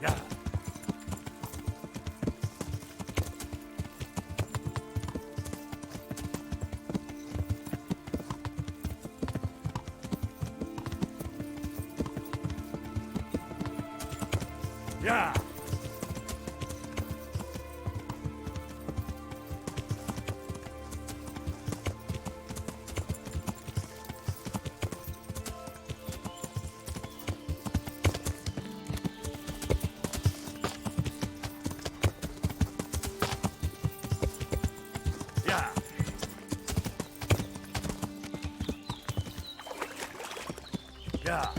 Yeah. Yeah. Yeah. Yeah.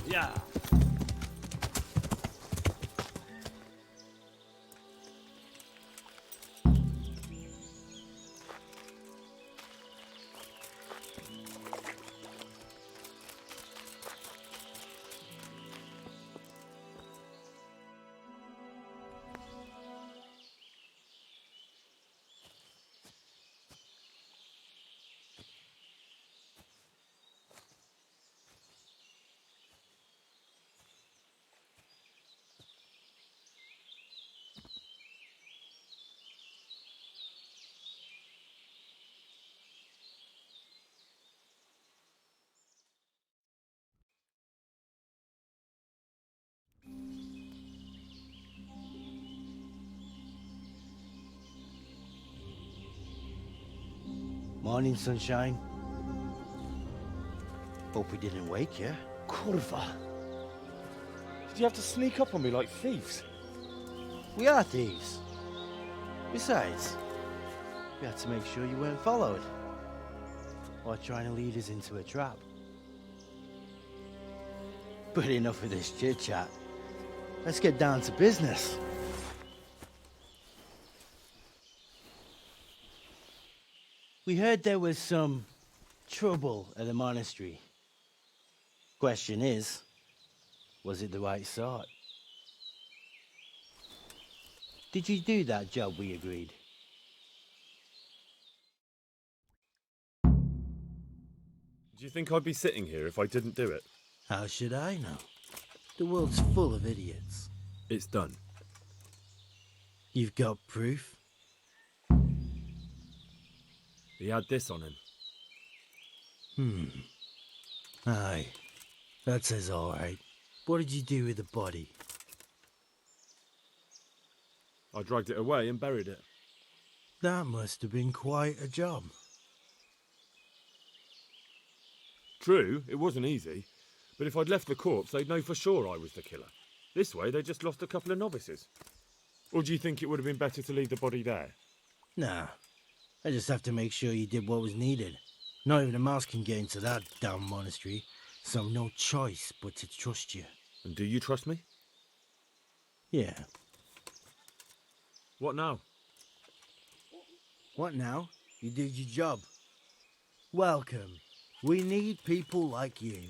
Yeah. Morning, sunshine. Hope we didn't wake you. Kurva. Did you have to sneak up on me like thieves? We are thieves. Besides, we had to make sure you weren't followed. Or trying to lead us into a trap. But enough of this chit-chat. Let's get down to business. We heard there was some trouble at the monastery. Question is, was it the right sort? Did you do that job we agreed? Do you think I'd be sitting here if I didn't do it? How should I know? The world's full of idiots. It's done. You've got proof? He had this on him. Aye. That says all right. What did you do with the body? I dragged it away and buried it. That must have been quite a job. True, it wasn't easy. But if I'd left the corpse, they'd know for sure I was the killer. This way, they just lost a couple of novices. Or do you think it would have been better to leave the body there? Nah. I just have to make sure you did what was needed. Not even a mouse can get into that damn monastery, so no choice but to trust you. And do you trust me? Yeah. What now? What now? You did your job. Welcome. We need people like you.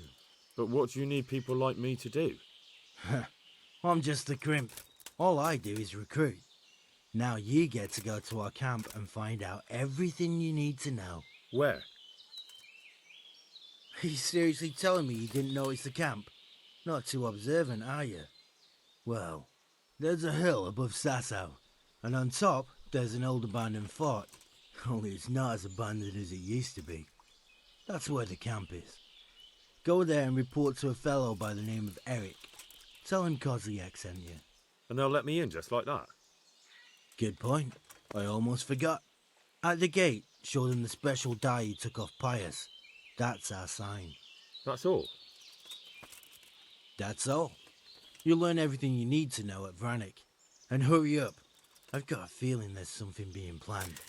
But what do you need people like me to do? I'm just the crimp. All I do is recruit. Now you get to go to our camp and find out everything you need to know. Where? Are you seriously telling me you didn't notice the camp? Not too observant, are you? Well, there's a hill above Sasau, and on top there's an old abandoned fort. Only it's not as abandoned as it used to be. That's where the camp is. Go there and report to a fellow by the name of Eric. Tell him Kozliak sent you. And they'll let me in just like that? Good point. I almost forgot. At the gate, show them the special dye you took off Pius. That's our sign. That's all? That's all. You'll learn everything you need to know at Vranik. And hurry up. I've got a feeling there's something being planned.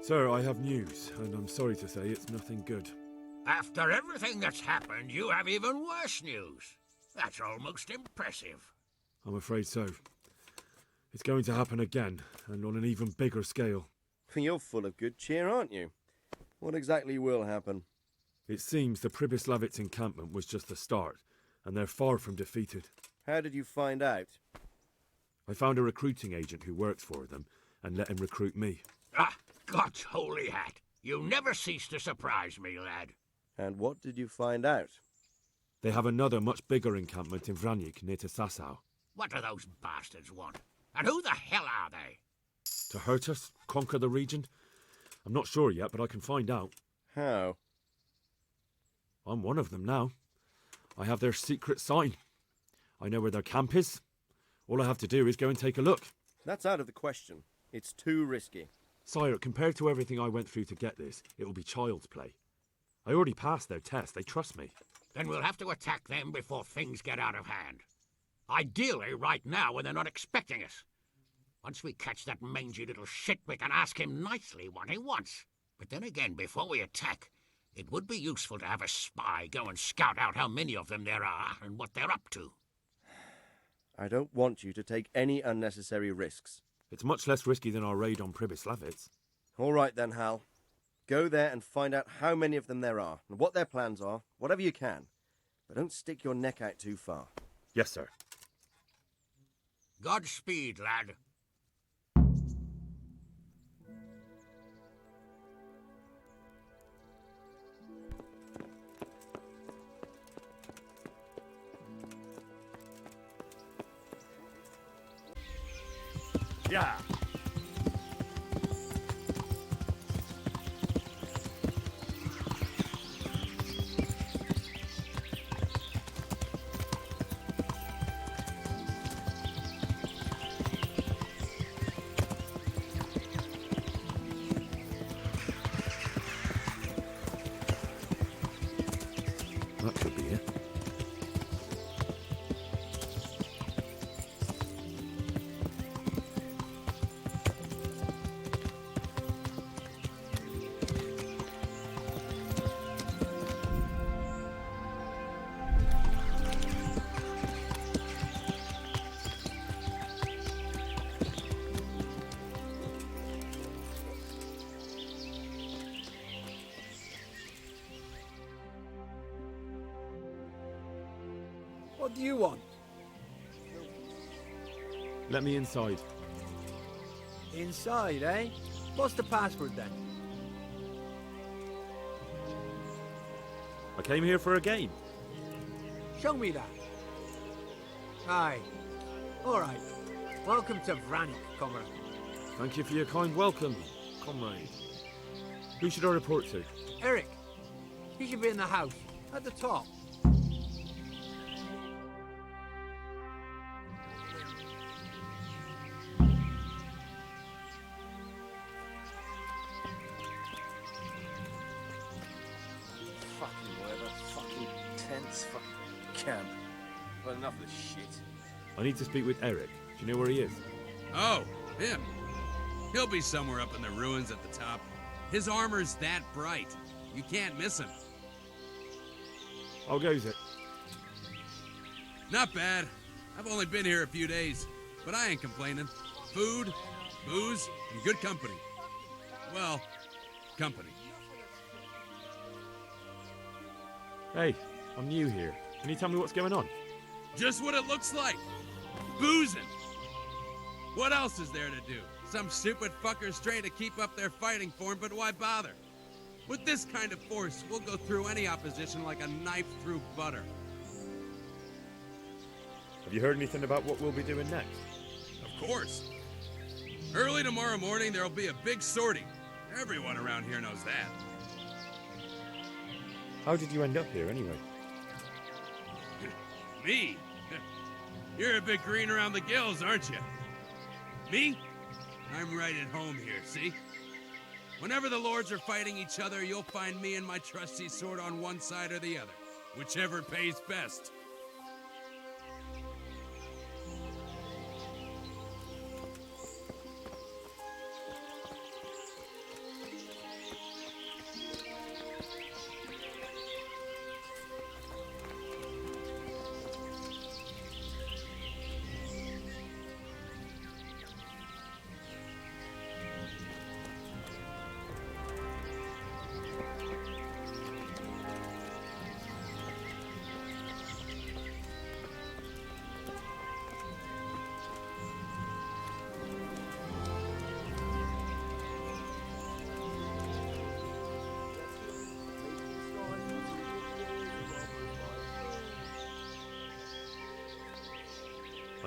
Sir, I have news, and I'm sorry to say it's nothing good. After everything that's happened, you have even worse news. That's almost impressive. I'm afraid so. It's going to happen again, and on an even bigger scale. You're full of good cheer, aren't you? What exactly will happen? It seems the Pribyslavitz encampment was just the start, and they're far from defeated. How did you find out? I found a recruiting agent who works for them, and let him recruit me. Ah, God's holy hat. You never cease to surprise me, lad. And what did you find out? They have another much bigger encampment in Vranik near to Sasau. What do those bastards want? And who the hell are they? To hurt us? Conquer the region? I'm not sure yet, but I can find out. How? I'm one of them now. I have their secret sign. I know where their camp is. All I have to do is go and take a look. That's out of the question. It's too risky. Sire, compared to everything I went through to get this, it will be child's play. I already passed their test. They trust me. Then we'll have to attack them before things get out of hand. Ideally, right now, when they're not expecting us. Once we catch that mangy little shit, we can ask him nicely what he wants. But then again, before we attack, it would be useful to have a spy go and scout out how many of them there are and what they're up to. I don't want you to take any unnecessary risks. It's much less risky than our raid on Pribyslavitz. All right then, Hal. Go there and find out how many of them there are, and what their plans are, whatever you can. But don't stick your neck out too far. Yes, sir. Godspeed, lad. Yeah. That could be it. What do you want? Let me inside. Inside, eh? What's the password then? I came here for a game. Show me that. Aye. All right. Welcome to Vranik, comrade. Thank you for your kind welcome, comrade. Who should I report to? Eric. He should be in the house, at the top. Fucking weather, fucking tents, fucking camp. But enough of this shit. I need to speak with Eric. Do you know where he is? Oh, him. He'll be somewhere up in the ruins at the top. His armor's that bright. You can't miss him. How goes it? Not bad. I've only been here a few days, but I ain't complaining. Food, booze, and good company. Well, company. Hey, I'm new here. Can you tell me what's going on? Just what it looks like. Boozing. What else is there to do? Some stupid fuckers trying to keep up their fighting form, but why bother? With this kind of force, we'll go through any opposition like a knife through butter. Have you heard anything about what we'll be doing next? Of course. Early tomorrow morning, there'll be a big sortie. Everyone around here knows that. How did you end up here anyway? Me? You're a bit green around the gills, aren't you? Me? I'm right at home here, see? Whenever the lords are fighting each other, you'll find me and my trusty sword on one side or the other. Whichever pays best.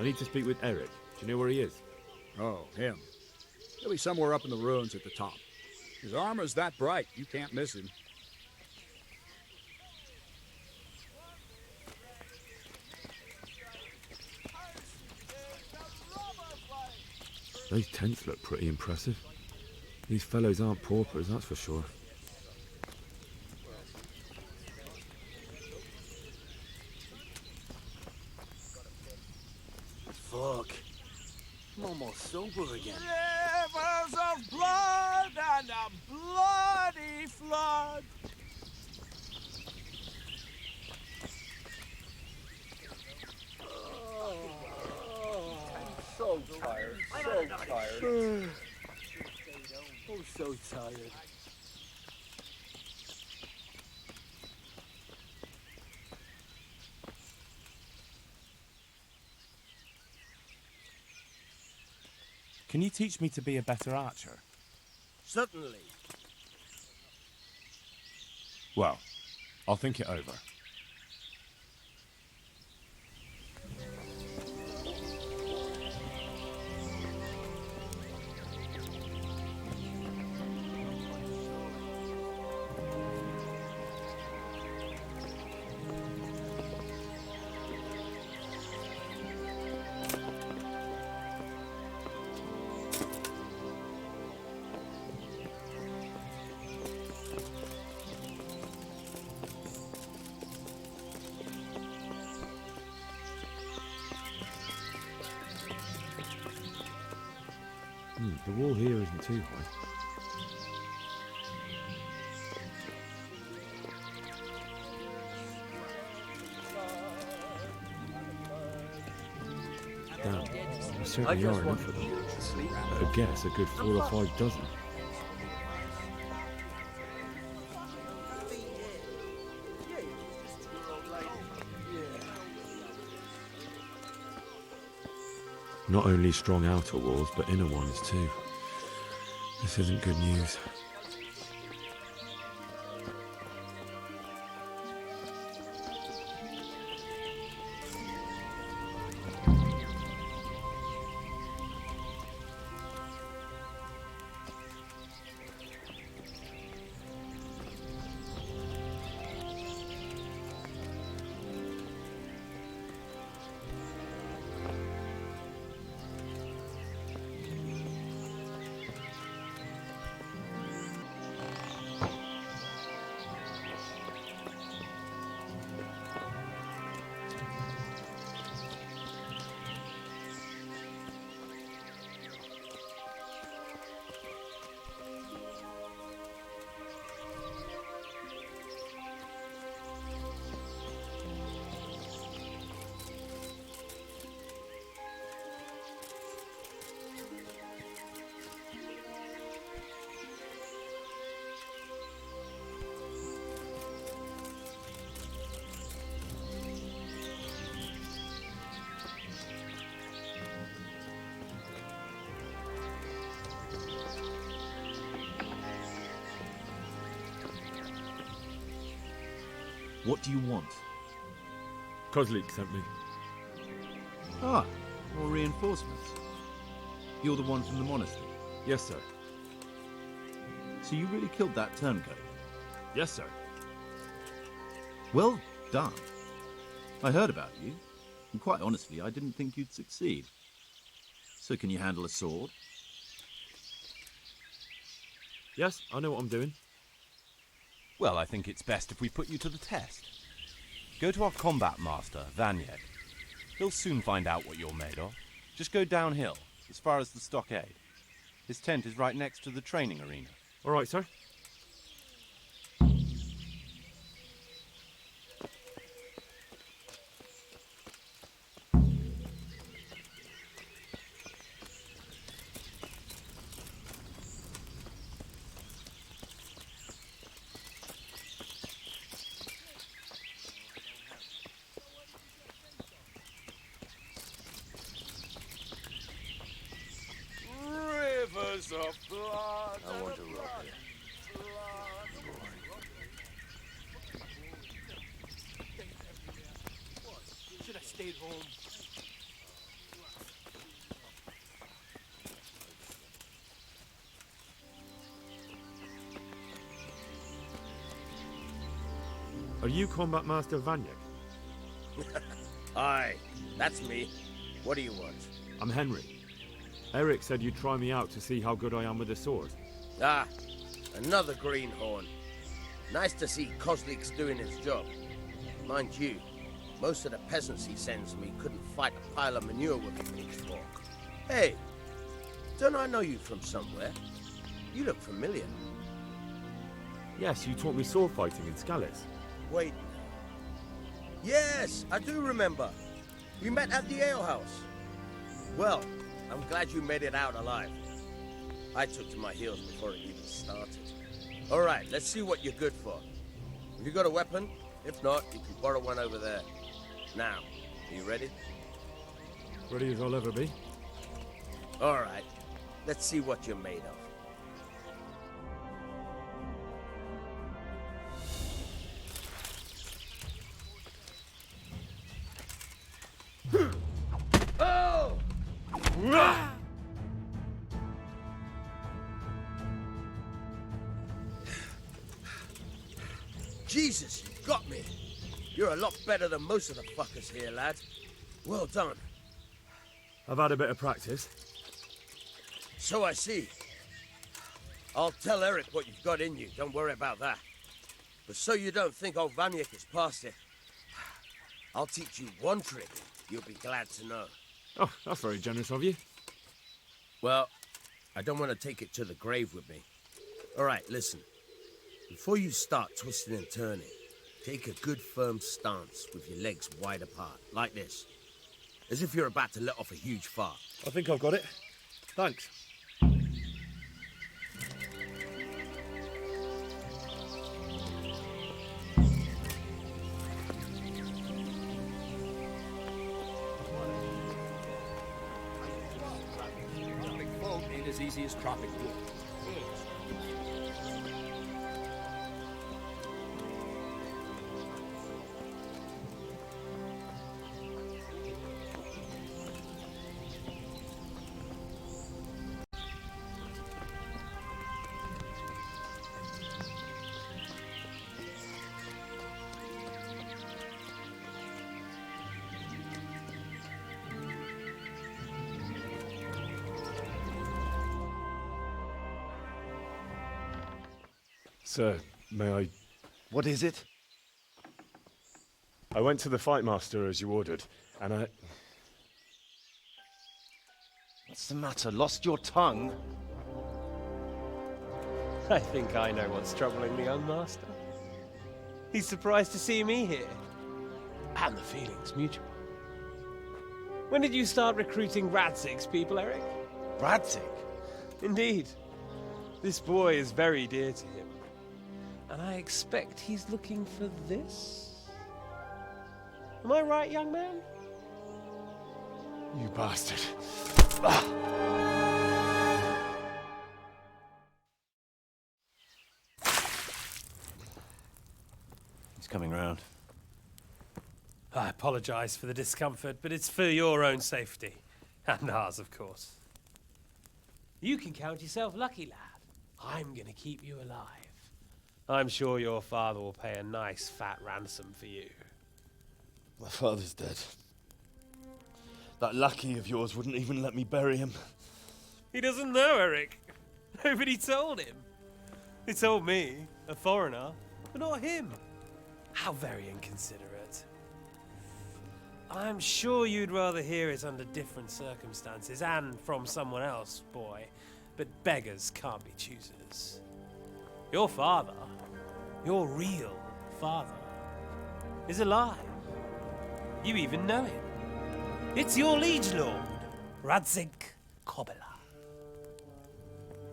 I need to speak with Eric. Do you know where he is? Oh, him. He'll be somewhere up in the ruins at the top. His armor's that bright, you can't miss him. Those tents look pretty impressive. These fellows aren't paupers, that's for sure. Fuck. I'm almost sober again. Rivers of blood and a bloody flood. So tired. So tired. I'm so tired. Can you teach me to be a better archer? Certainly. Well, I'll think it over. The wall here isn't too high. Damn, there certainly are enough of them. At a guess, a good 4 or 5 dozen. Not only strong outer walls, but inner ones too. This isn't good news. What do you want? Kozlik sent me. Ah, more reinforcements. You're the one from the monastery? Yes, sir. So you really killed that turncoat? Yes, sir. Well done. I heard about you, and quite honestly, I didn't think you'd succeed. So can you handle a sword? Yes, I know what I'm doing. Well, I think it's best if we put you to the test. Go to our combat master, Vranik. He'll soon find out what you're made of. Just go downhill, as far as the stockade. His tent is right next to the training arena. All right, sir. Rivers of blood. I want to rope it. Should I stayed home? you Combat Master Vranik? Aye, that's me. What do you want? I'm Henry. Eric said you'd try me out to see how good I am with the sword. Ah, another greenhorn. Nice to see Kozlik's doing his job. Mind you, most of the peasants he sends me couldn't fight a pile of manure with a pitchfork. Hey, don't I know you from somewhere? You look familiar. Yes, you taught me sword fighting in Scallis. Wait. Yes, I do remember. We met at the alehouse. Well, I'm glad you made it out alive. I took to my heels before it even started. All right, let's see what you're good for. Have you got a weapon? If not, you can borrow one over there. Now, are you ready? Ready as I'll ever be. All right, let's see what you're made of. Oh! Jesus, you got me. You're a lot better than most of the fuckers here, lad. Well done. I've had a bit of practice. So I see. I'll tell Eric what you've got in you. Don't worry about that. But so you don't think old Vranik is past it, I'll teach you one trick you'll be glad to know. Oh, that's very generous of you. Well, I don't want to take it to the grave with me. All right, listen. Before you start twisting and turning, take a good firm stance with your legs wide apart, like this. As if you're about to let off a huge fart. I think I've got it. Thanks. Tropic folk ain't as easy as tropic wood. Sir, may I... What is it? I went to the Fight Master as you ordered, and I... What's the matter? Lost your tongue? I think I know what's troubling the young master. He's surprised to see me here. And the feeling's mutual. When did you start recruiting Radzig's people, Eric? Radzig? Indeed. This boy is very dear to him. And I expect he's looking for this? Am I right, young man? You bastard. He's coming round. I apologize for the discomfort, but it's for your own safety. And ours, of course. You can count yourself lucky, lad. I'm gonna keep you alive. I'm sure your father will pay a nice fat ransom for you. My father's dead. That lackey of yours wouldn't even let me bury him. He doesn't know, Eric. Nobody told him. They told me, a foreigner, but not him. How very inconsiderate. I'm sure you'd rather hear it under different circumstances and from someone else, boy. But beggars can't be choosers. Your father, your real father, is alive. You even know him. It's your liege lord, Radzig Kobyla.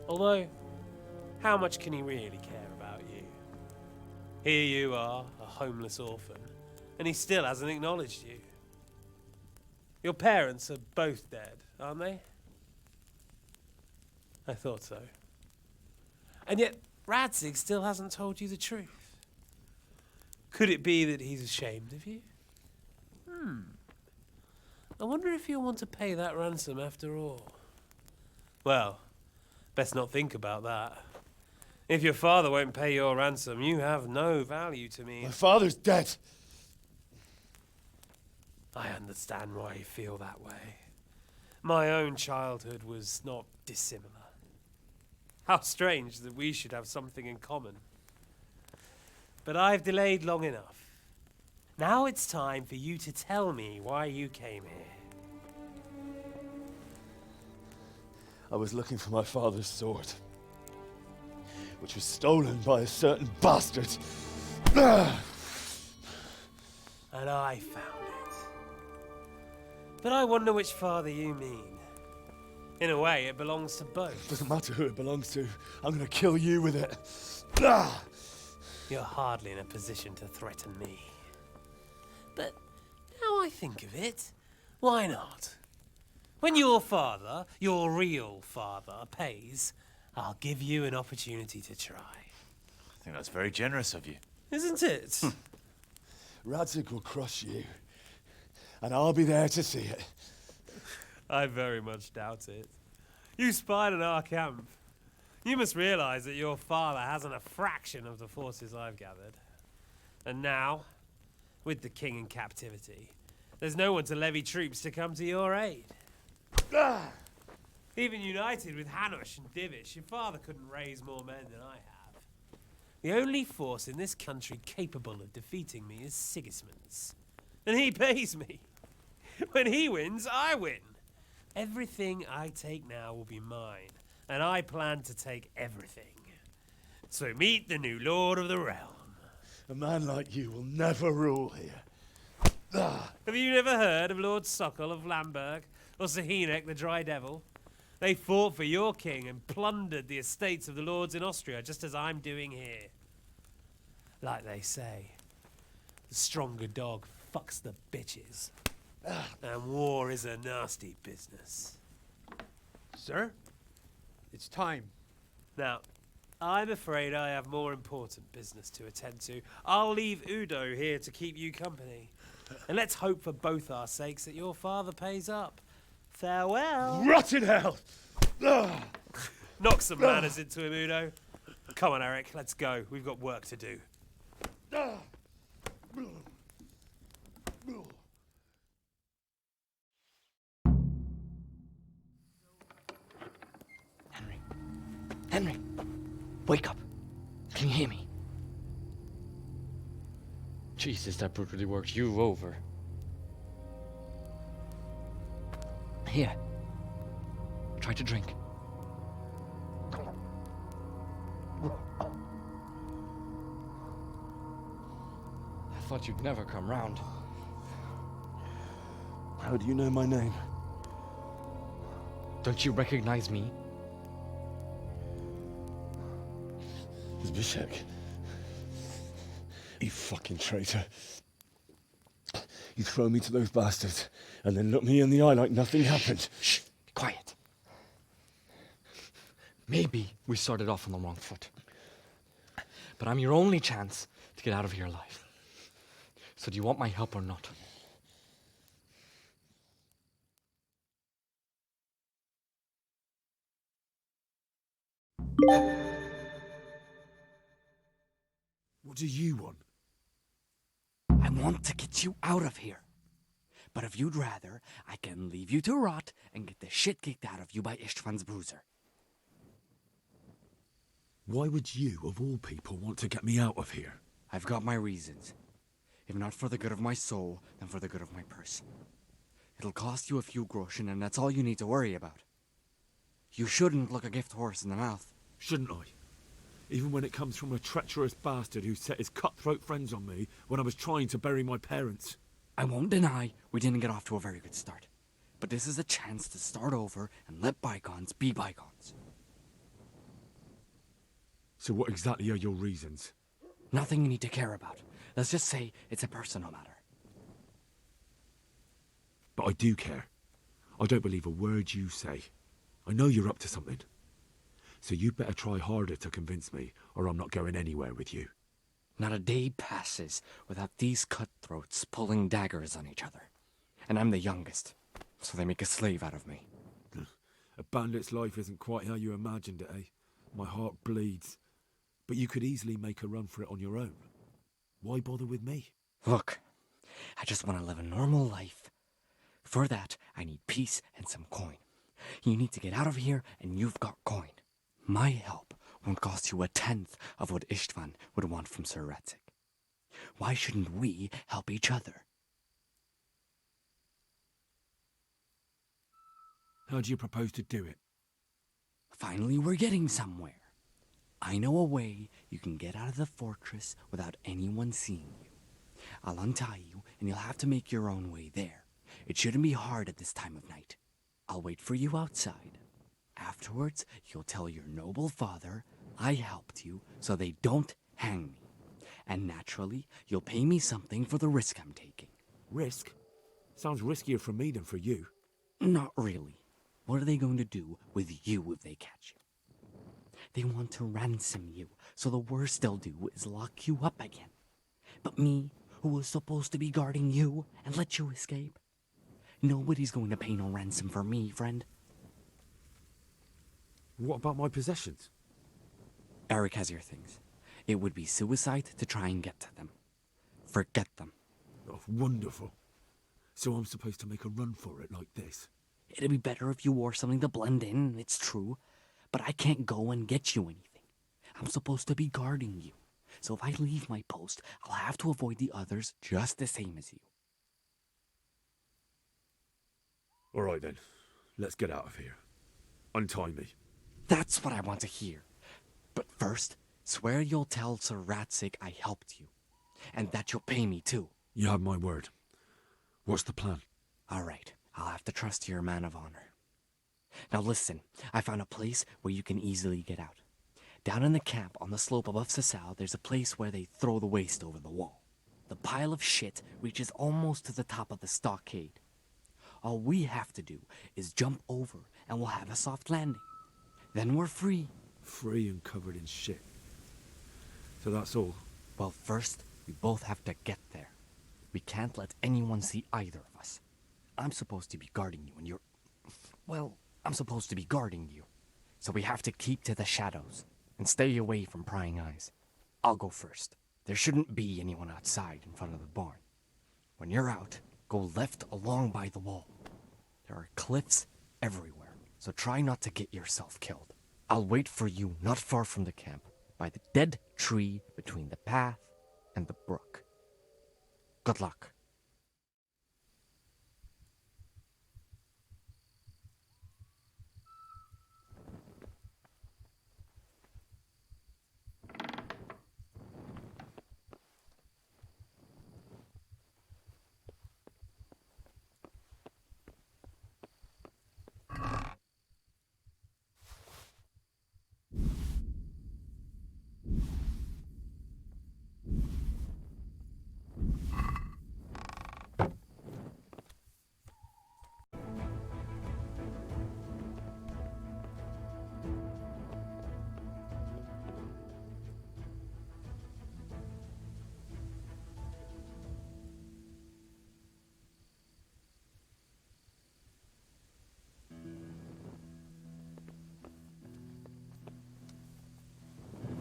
Although, how much can he really care about you? Here you are, a homeless orphan, and he still hasn't acknowledged you. Your parents are both dead, aren't they? I thought so. And yet, Radzig still hasn't told you the truth. Could it be that he's ashamed of you? I wonder if you'll want to pay that ransom after all. Well, best not think about that. If your father won't pay your ransom, you have no value to me. My father's dead. I understand why you feel that way. My own childhood was not dissimilar. How strange that we should have something in common. But I've delayed long enough. Now it's time for you to tell me why you came here. I was looking for my father's sword, which was stolen by a certain bastard. And I found it. But I wonder which father you mean. In a way, it belongs to both. Doesn't matter who it belongs to. I'm gonna kill you with it. You're hardly in a position to threaten me. But now I think of it, why not? When your father, your real father, pays, I'll give you an opportunity to try. I think that's very generous of you. Isn't it? Radzig will crush you, and I'll be there to see it. I very much doubt it. You spied on our camp. You must realize that your father hasn't a fraction of the forces I've gathered. And now, with the king in captivity, there's no one to levy troops to come to your aid. Even united with Hanush and Divish, your father couldn't raise more men than I have. The only force in this country capable of defeating me is Sigismund's. And he pays me. When he wins, I win. Everything I take now will be mine, and I plan to take everything. So meet the new Lord of the Realm. A man like you will never rule here. Have you never heard of Lord Sokol of Lamberg, or Sahinek the Dry Devil? They fought for your king and plundered the estates of the lords in Austria, just as I'm doing here. Like they say, the stronger dog fucks the bitches. And war is a nasty business. Sir, it's time. Now, I'm afraid I have more important business to attend to. I'll leave Udo here to keep you company. And let's hope for both our sakes that your father pays up. Farewell. Rot in hell! Knock some manners into him, Udo. Come on, Eric, let's go. We've got work to do. Henry, wake up. Can you hear me? Jesus, that brute really worked you over. Here. Try to drink. I thought you'd never come round. How do you know my name? Don't you recognize me? Zbyszek. You fucking traitor. You throw me to those bastards and then look me in the eye like nothing happened. Shh, be quiet. Maybe we started off on the wrong foot. But I'm your only chance to get out of here alive. So do you want my help or not? What do you want? I want to get you out of here. But if you'd rather, I can leave you to rot and get the shit kicked out of you by Ishtvan's bruiser. Why would you, of all people, want to get me out of here? I've got my reasons. If not for the good of my soul, then for the good of my purse. It'll cost you a few groschen, and that's all you need to worry about. You shouldn't look a gift horse in the mouth. Shouldn't I? Even when it comes from a treacherous bastard who set his cutthroat friends on me when I was trying to bury my parents. I won't deny we didn't get off to a very good start. But this is a chance to start over and let bygones be bygones. So what exactly are your reasons? Nothing you need to care about. Let's just say it's a personal matter. But I do care. I don't believe a word you say. I know you're up to something. So you'd better try harder to convince me, or I'm not going anywhere with you. Not a day passes without these cutthroats pulling daggers on each other. And I'm the youngest, so they make a slave out of me. A bandit's life isn't quite how you imagined it, eh? My heart bleeds. But you could easily make a run for it on your own. Why bother with me? Look, I just want to live a normal life. For that, I need peace and some coin. You need to get out of here, and you've got coin. My help won't cost you 1/10 of what Istvan would want from Sir Ratzik. Why shouldn't we help each other? How do you propose to do it? Finally, we're getting somewhere. I know a way you can get out of the fortress without anyone seeing you. I'll untie you, and you'll have to make your own way there. It shouldn't be hard at this time of night. I'll wait for you outside. Afterwards, you'll tell your noble father I helped you so they don't hang me. And naturally, you'll pay me something for the risk I'm taking. Risk? Sounds riskier for me than for you. Not really. What are they going to do with you if they catch you? They want to ransom you, so the worst they'll do is lock you up again. But me, who was supposed to be guarding you and let you escape? Nobody's going to pay no ransom for me, friend. What about my possessions? Eric has your things. It would be suicide to try and get to them. Forget them. Oh, wonderful. So I'm supposed to make a run for it like this? It'd be better if you wore something to blend in, it's true. But I can't go and get you anything. I'm supposed to be guarding you. So if I leave my post, I'll have to avoid the others just the same as you. All right then. Let's get out of here. Untie me. That's what I want to hear. But first, swear you'll tell Sir Ratzik I helped you. And that you'll pay me too. You have my word. What's the plan? All right. I'll have to trust you're a man of honor. Now listen, I found a place where you can easily get out. Down in the camp on the slope above Sasau, there's a place where they throw the waste over the wall. The pile of shit reaches almost to the top of the stockade. All we have to do is jump over and we'll have a soft landing. Then we're free. Free and covered in shit. So that's all? Well, first, we both have to get there. We can't let anyone see either of us. I'm supposed to be guarding you and you're... Well, I'm supposed to be guarding you. So we have to keep to the shadows and stay away from prying eyes. I'll go first. There shouldn't be anyone outside in front of the barn. When you're out, go left along by the wall. There are cliffs everywhere, so try not to get yourself killed. I'll wait for you not far from the camp, by the dead tree between the path and the brook. Good luck.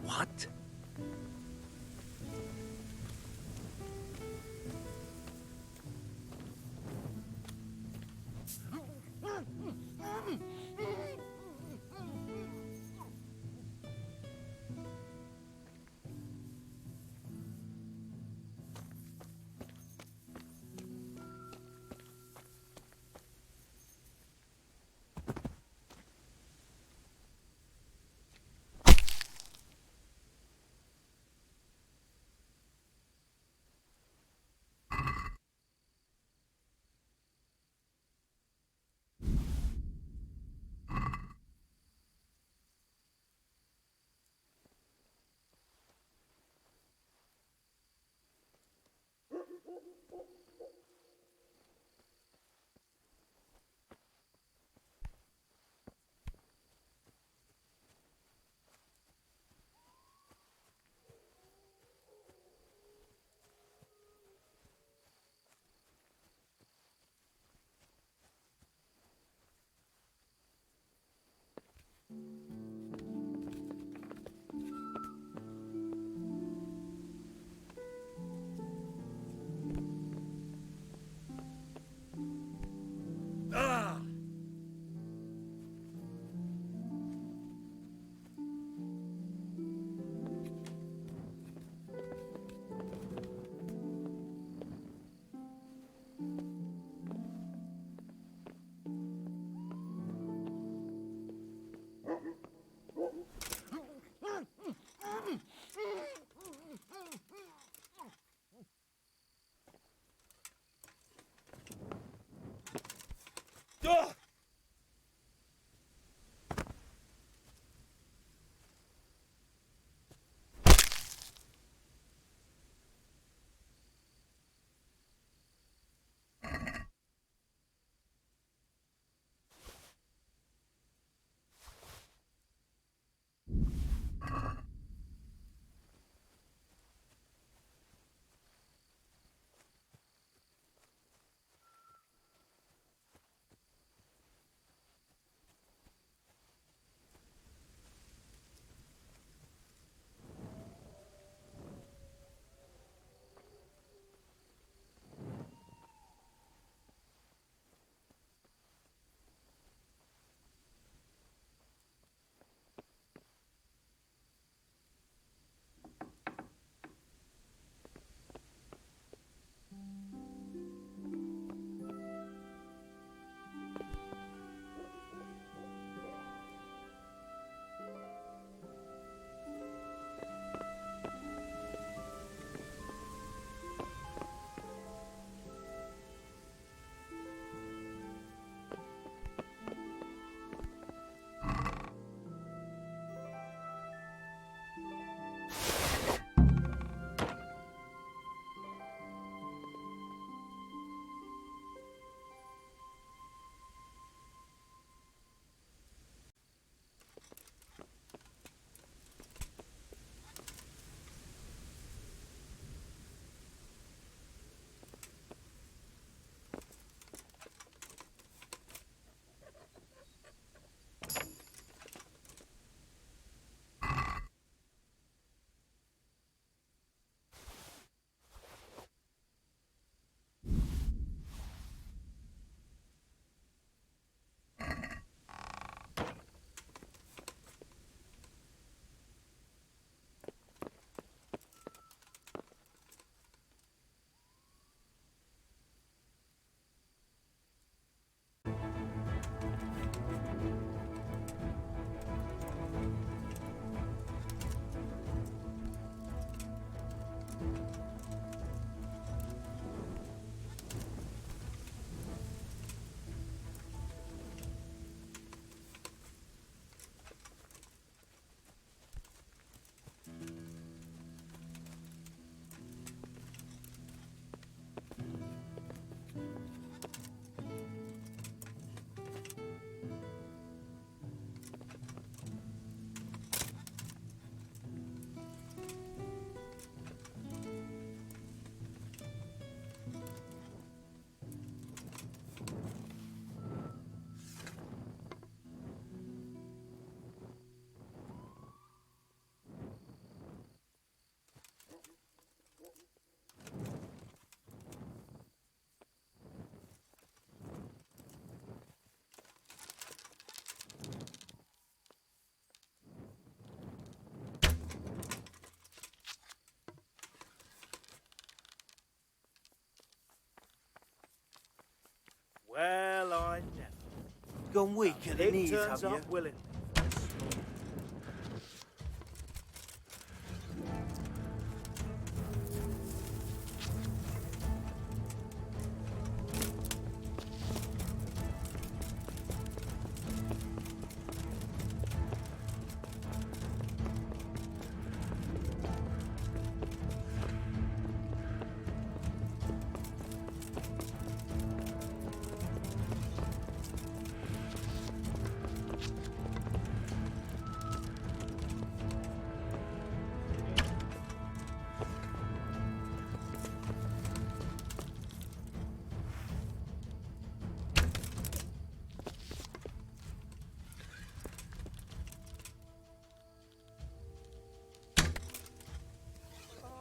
What? Well, I never. Gone weak at the knees, have you? Willingly.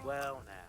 Well, now.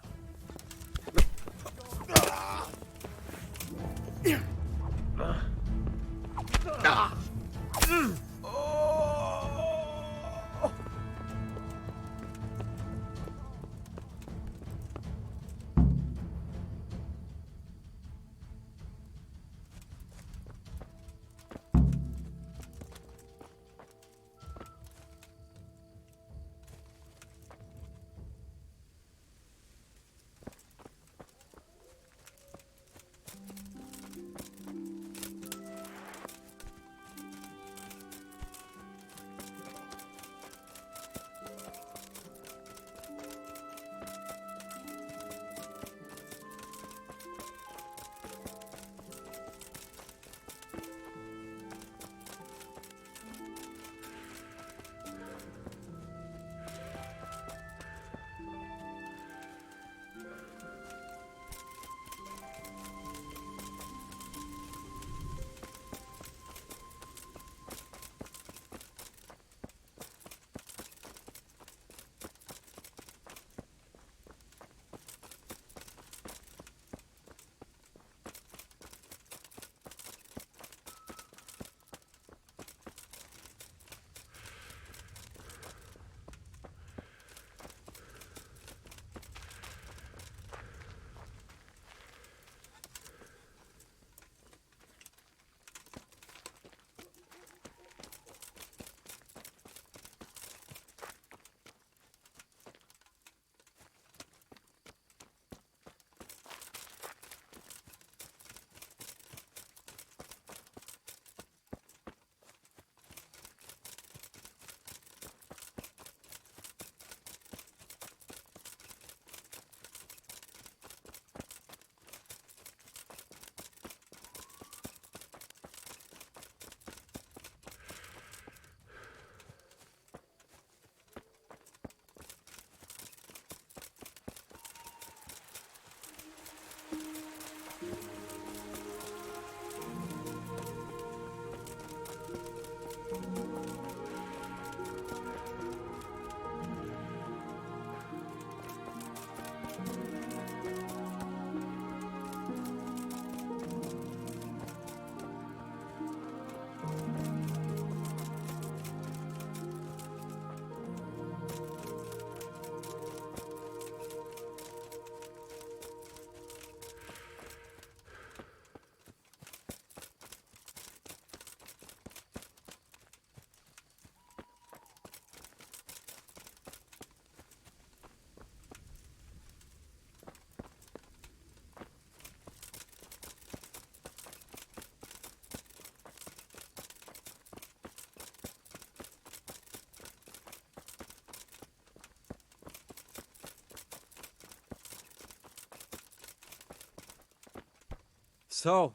So,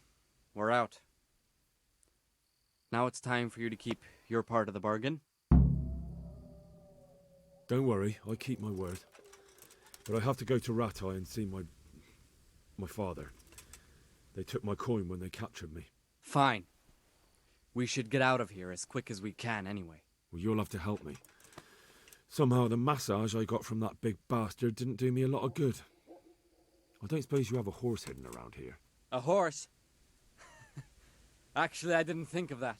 we're out. Now it's time for you to keep your part of the bargain. Don't worry, I keep my word. But I have to go to Ratai and see my father. They took my coin when they captured me. Fine. We should get out of here as quick as we can anyway. Well, you'll have to help me. Somehow the massage I got from that big bastard didn't do me a lot of good. I don't suppose you have a horse hidden around here. A horse? Actually, I didn't think of that.